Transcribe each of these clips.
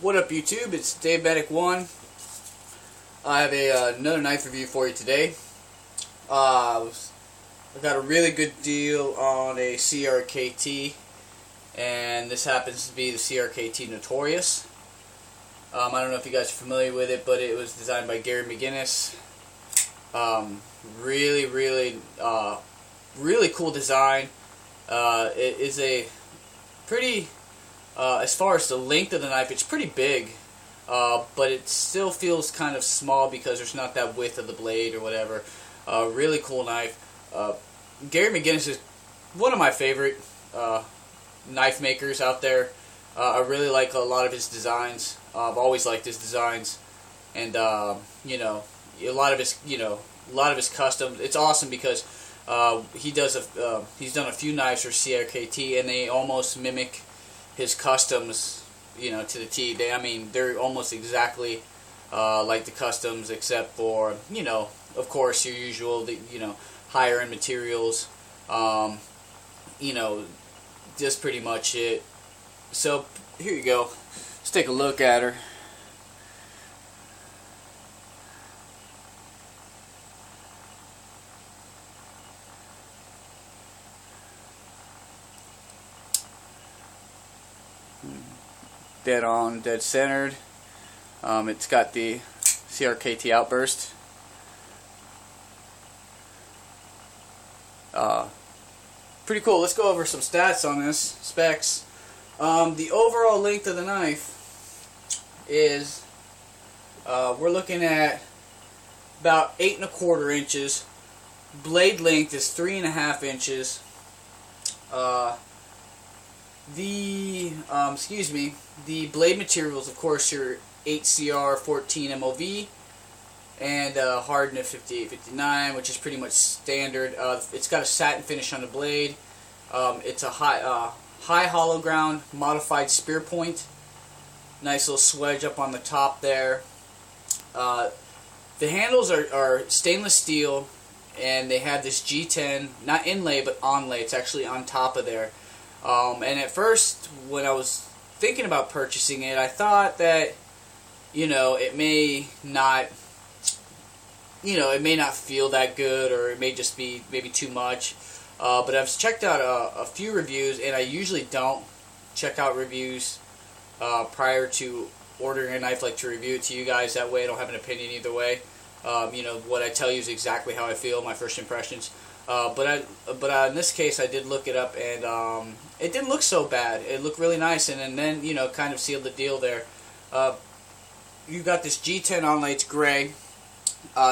What up, YouTube? It's Diabetic1. I have another knife review for you today. I got a really good deal on a CRKT, and this happens to be the CRKT Notorious. I don't know if you guys are familiar with it, but it was designed by Gary McGinnis. Really cool design. It is a pretty, as far as the length of the knife, it's pretty big, but it still feels kind of small because there's not that width of the blade or whatever. Really cool knife. Gary McGinnis is one of my favorite knife makers out there. I really like a lot of his designs. I've always liked his designs, and you know, a lot of his customs. It's awesome because he's done a few knives for CRKT, and they almost mimic his customs, you know, to the T. They're almost exactly like the customs, except for, you know, of course, your usual, higher end materials. You know, just pretty much it. So here you go. Let's take a look at her. Dead on, dead centered. It's got the CRKT OutBurst. Pretty cool. Let's go over some stats on this, specs. The overall length of the knife is, we're looking at about 8 1/4 inches. Blade length is 3 1/2 inches. The blade materials, of course, your 8CR 14 MOV and hardness 58-59, which is pretty much standard. It's got a satin finish on the blade. It's a high hollow ground modified spear point. Nice little swedge up on the top there. The handles are stainless steel, and they have this G10, not inlay but onlay. It's actually on top of there. And at first, when I was thinking about purchasing it, I thought that, it may not, it may not feel that good, or it may just be maybe too much. But I've checked out a few reviews, and I usually don't check out reviews prior to ordering a knife, like to review it to you guys. That way I don't have an opinion either way. What I tell you is exactly how I feel, my first impressions. But in this case, I did look it up, and it didn't look so bad. It looked really nice, and then kind of sealed the deal there. You got this G10 onlay. It's gray,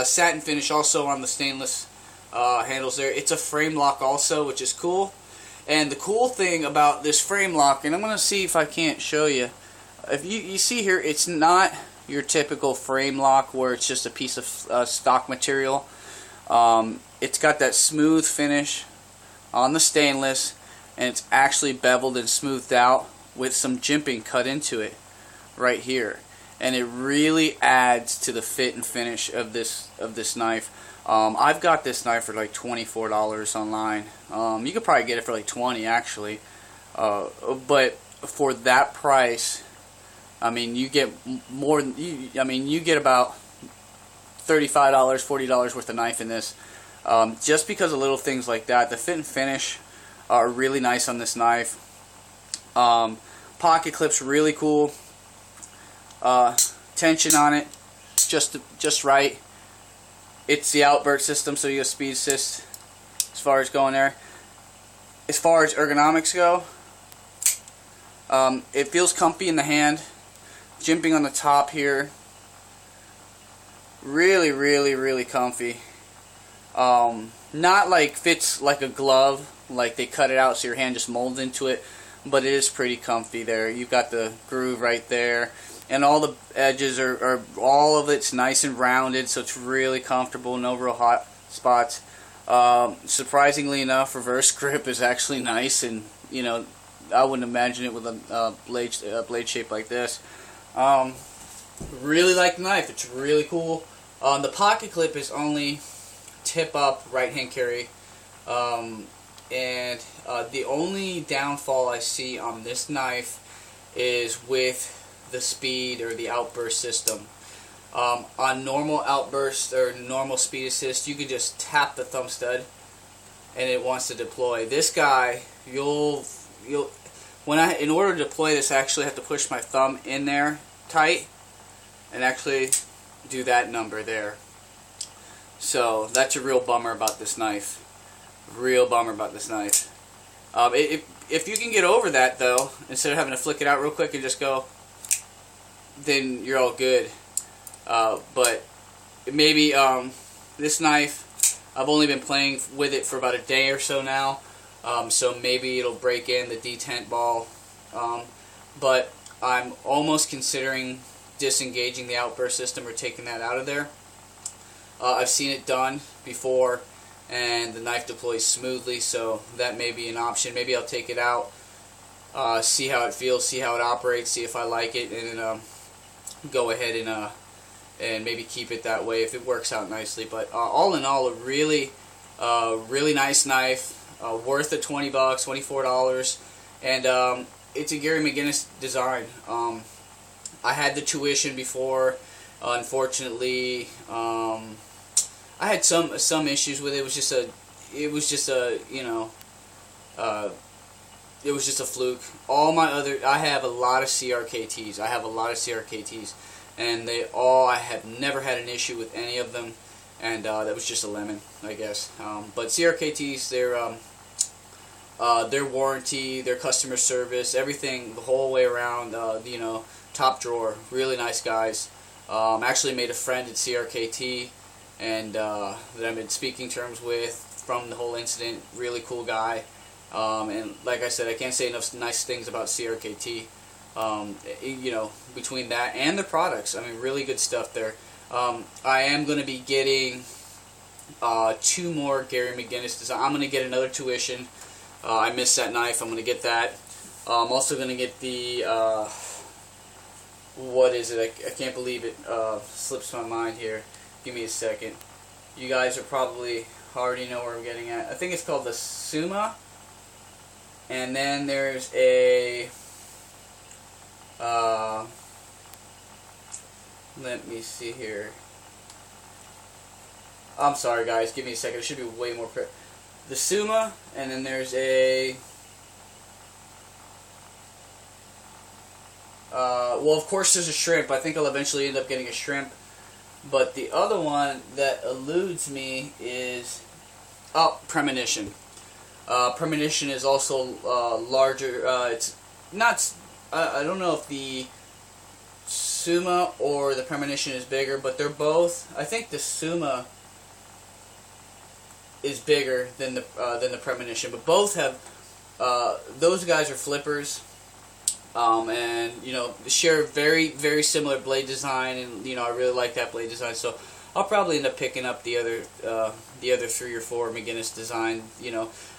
satin finish also on the stainless handles there. It's a frame lock also, which is cool. And the cool thing about this frame lock, and I'm gonna see if I can't show you. If you see here, it's not your typical frame lock where it's just a piece of stock material. It's got that smooth finish on the stainless, and it's actually beveled and smoothed out with some jimping cut into it right here, and it really adds to the fit and finish of this knife. I've got this knife for like $24 online. You could probably get it for like $20 actually, but for that price, you get more. You get about $35, $40 worth of knife in this. Just because of little things like that. The fit and finish are really nice on this knife. Pocket clip's really cool. Tension on it, just right. It's the OutBurst system, so you have speed assist as far as going there. As far as ergonomics go, it feels comfy in the hand. Jimping on the top here, really comfy. Not like fits like a glove, like they cut it out so your hand just molds into it, but it is pretty comfy there. You've got the groove right there, and all the edges are all of it's nice and rounded, so it's really comfortable, no real hot spots. Surprisingly enough, reverse grip is actually nice, and I wouldn't imagine it with a blade shape like this. Really like the knife. It's really cool. The pocket clip is only tip up right hand carry, and the only downfall I see on this knife is with the speed or the outburst system. On normal outburst or normal speed assist, you can just tap the thumb stud and it wants to deploy. This guy, in order to deploy this, I actually have to push my thumb in there tight and actually do that number there. So that's a real bummer about this knife. Real bummer about this knife. If you can get over that though, instead of having to flick it out real quick and just go, then you're all good. But maybe this knife, I've only been playing with it for about a day or so now, so maybe it'll break in the detent ball. But I'm almost considering disengaging the outburst system or taking that out of there. I've seen it done before, and the knife deploys smoothly, so that may be an option. Maybe I'll take it out, see how it feels, see how it operates, see if I like it, and then go ahead and maybe keep it that way if it works out nicely. But all in all, a really nice knife, worth the $20, $24, and it's a Gary McGinnis design. I had the tuition before. Unfortunately, I had some issues with it. It was just a fluke. I have a lot of CRKTs. And I have never had an issue with any of them, and that was just a lemon, I guess. But CRKTs, their warranty, their customer service, everything, the whole way around, top drawer, really nice guys. Actually made a friend at CRKT, and that I've been speaking terms with from the whole incident. Really cool guy, and like I said, I can't say enough nice things about CRKT. Between that and the products, I mean, really good stuff there. I am going to be getting 2 more Gary McGinnis design. I'm going to get another tuition. I missed that knife. I'm going to get that. I'm also going to get the what is it? I can't believe it slips my mind here. Give me a second. You guys are probably already know where I'm getting at. I think it's called the Suma. And then there's a let me see here. I'm sorry guys, give me a second. It should be way more quick. The Suma, and then there's a well, of course there's a shrimp. I think I'll eventually end up getting a shrimp. But the other one that eludes me is Premonition. Premonition is also larger. It's not. I don't know if the Suma or the Premonition is bigger, but they're both. I think the Suma is bigger than the Premonition, but both have. Those guys are flippers. And share very similar blade design, and I really like that blade design, so I'll probably end up picking up the other 3 or 4 McGinnis design.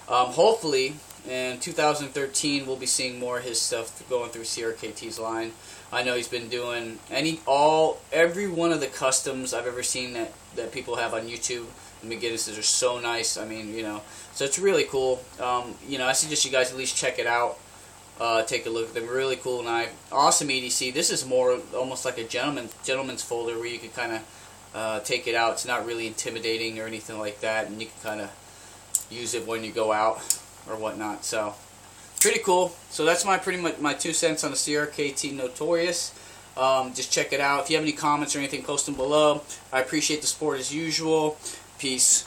Hopefully in 2013 we'll be seeing more of his stuff going through CRKT's line. I know he's been doing every one of the customs I've ever seen that people have on YouTube. The McGinnises are so nice. I mean, so it's really cool. I suggest you guys at least check it out. Take a look at them. Really cool knife. Awesome EDC. This is more almost like a gentleman's folder where you can kind of take it out. It's not really intimidating or anything like that, and you can kind of use it when you go out or whatnot. So pretty cool. So that's pretty much my 2 cents on the CRKT Notorious. Just check it out. If you have any comments or anything, post them below. I appreciate the support as usual. Peace.